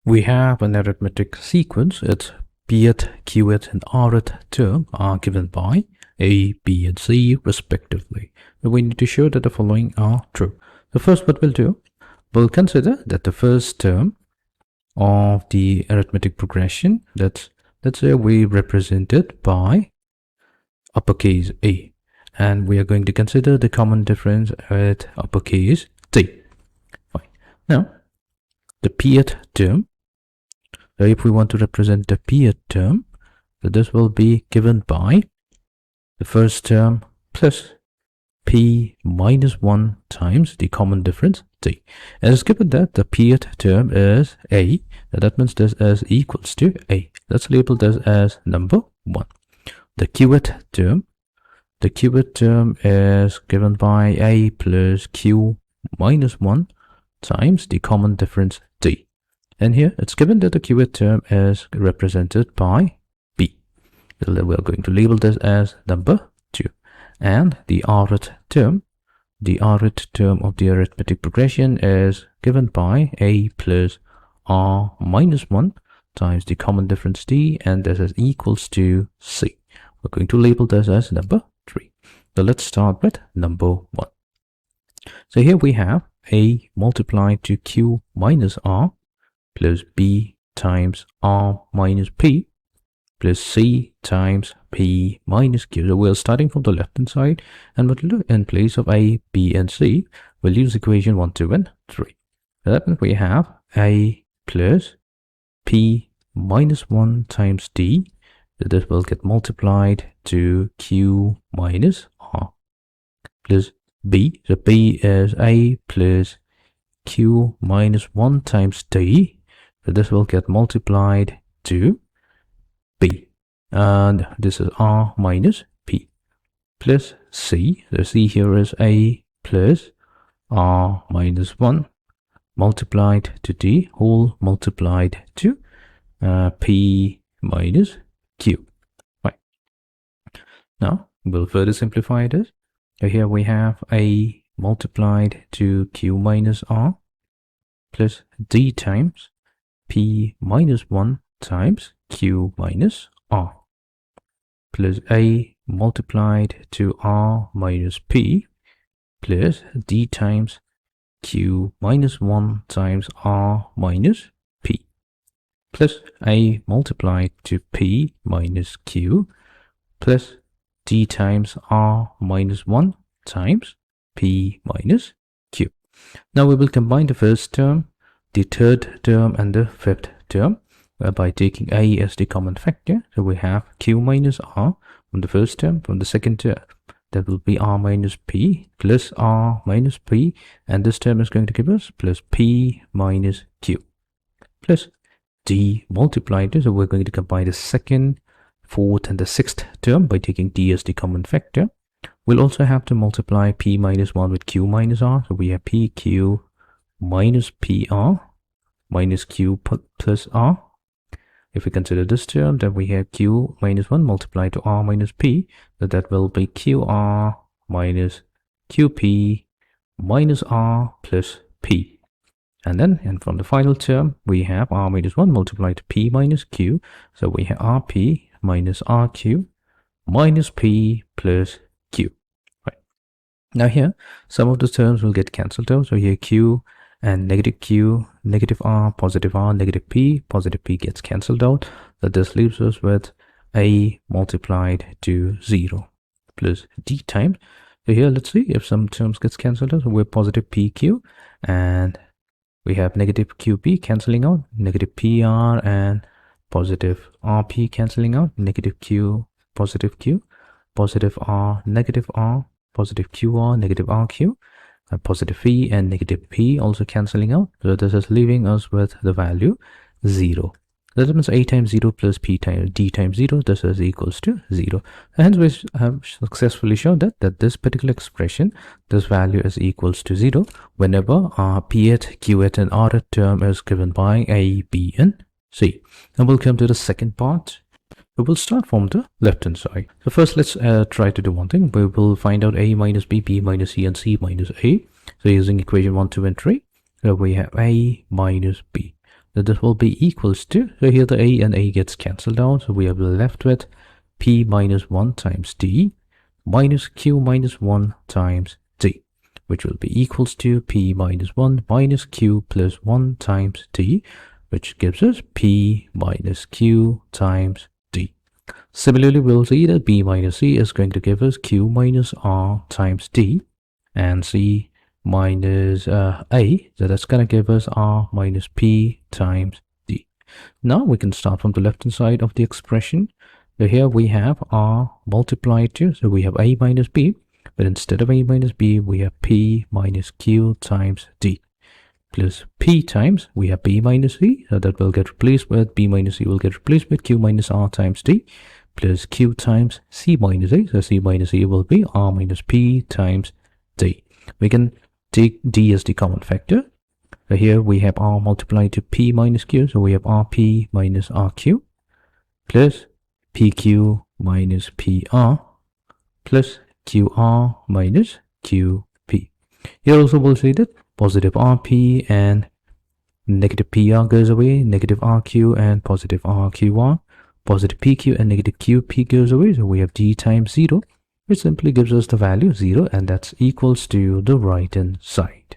We have an arithmetic sequence. Its pth, qth, and rth term are given by a, b, and c respectively. But we need to show that the following are true. The first, what we'll do, we'll consider that the first term of the arithmetic progression, let's say we represent it by uppercase A, and we are going to consider the common difference with uppercase T. Fine. Now, the pth term, so if we want to represent the pth term, so this will be given by the first term plus p minus 1 times the common difference t. And it's given that the pth term is a, that means this is equals to a. Let's label this as number 1. The qth term is given by a plus q minus 1 times the common difference t. And here it's given that the qth term is represented by b. So we're going to label this as number 2. And the rth term of the arithmetic progression is given by a plus r minus 1 times the common difference t, and this is equals to c. We're going to label this as number 3. So let's start with number 1. So here we have a multiplied to q minus r plus b times r minus p plus c times p minus q. So we're starting from the left hand side, and in place of a, b, and c, we'll use equation 1, 2, and 3. So that means we have a plus p minus 1 times d. So this will get multiplied to q minus r plus b. So b is a plus q minus 1 times d. So this will get multiplied to b, and this is r minus p plus c. So c here is a plus r minus 1 multiplied to d whole multiplied to p minus q. Right. Now we'll further simplify this. So here we have a multiplied to q minus r plus d times p minus 1 times q minus r plus a multiplied to r minus p plus d times q minus 1 times r minus p plus a multiplied to p minus q plus d times r minus 1 times p minus q. Now we will combine the first term, the third term, and the fifth term by taking a as the common factor. So we have q minus r from the first term. From the second term, that will be r minus p plus r minus p, and this term is going to give us plus p minus q plus d multiplied. So we're going to combine the second, fourth, and the sixth term by taking d as the common factor. We'll also have to multiply p minus 1 with q minus r. So we have pq minus pr minus q plus r. If we consider this term, then we have q minus 1 multiplied to r minus p. So that will be qr minus qp minus r plus p. And from the final term, we have r minus 1 multiplied to p minus q. So we have rp minus rq minus p plus q. Right. Now here, some of the terms will get cancelled out. So here q and q, negative r, negative p gets cancelled out. So this leaves us with a multiplied to 0 plus d times. So here, let's see if some terms gets cancelled out. So we're positive pq, and we have negative qp cancelling out, negative pr and positive rp cancelling out, negative q, positive r, positive qr, negative rq, positive p and negative p also cancelling out. So this is leaving us with the value 0. That means a times 0 plus p times d times 0, this is equals to 0. And hence we have successfully shown that this particular expression, this value is equals to 0 whenever our pth, qth, and rth term is given by a, b, and c. And we'll come to the second part. We will start from the left hand side. So first, let's try to do one thing. We will find out a minus b, b minus c, and c minus a. So using equation 1, 2, and 3, so we have a minus b. that this will be equals to, so here the a and a gets cancelled out, so we are left with p minus 1 times d minus q minus 1 times d, which will be equals to p minus 1 minus q plus 1 times d, which gives us p minus q times d. Similarly, we'll see that b minus c is going to give us q minus r times d, and c minus a, so that's going to give us r minus p times d. Now we can start from the left hand side of the expression. So here we have r multiplied to, so we have a minus b, but instead of a minus b, we have p minus q times d, plus p times, we have b minus c, so that will get replaced with, b minus c will get replaced with q minus r times d, plus q times c minus a, so c minus a will be r minus p times d. We can take d as the common factor. So here we have r multiplied to p minus q, so we have rp minus rq, plus pq minus pr, plus qr minus qp. Here also we'll see that positive rp and negative pr goes away, negative rq and positive rqr, positive pq and negative qp goes away, so we have d times 0, which simply gives us the value 0, and that's equals to the right hand side.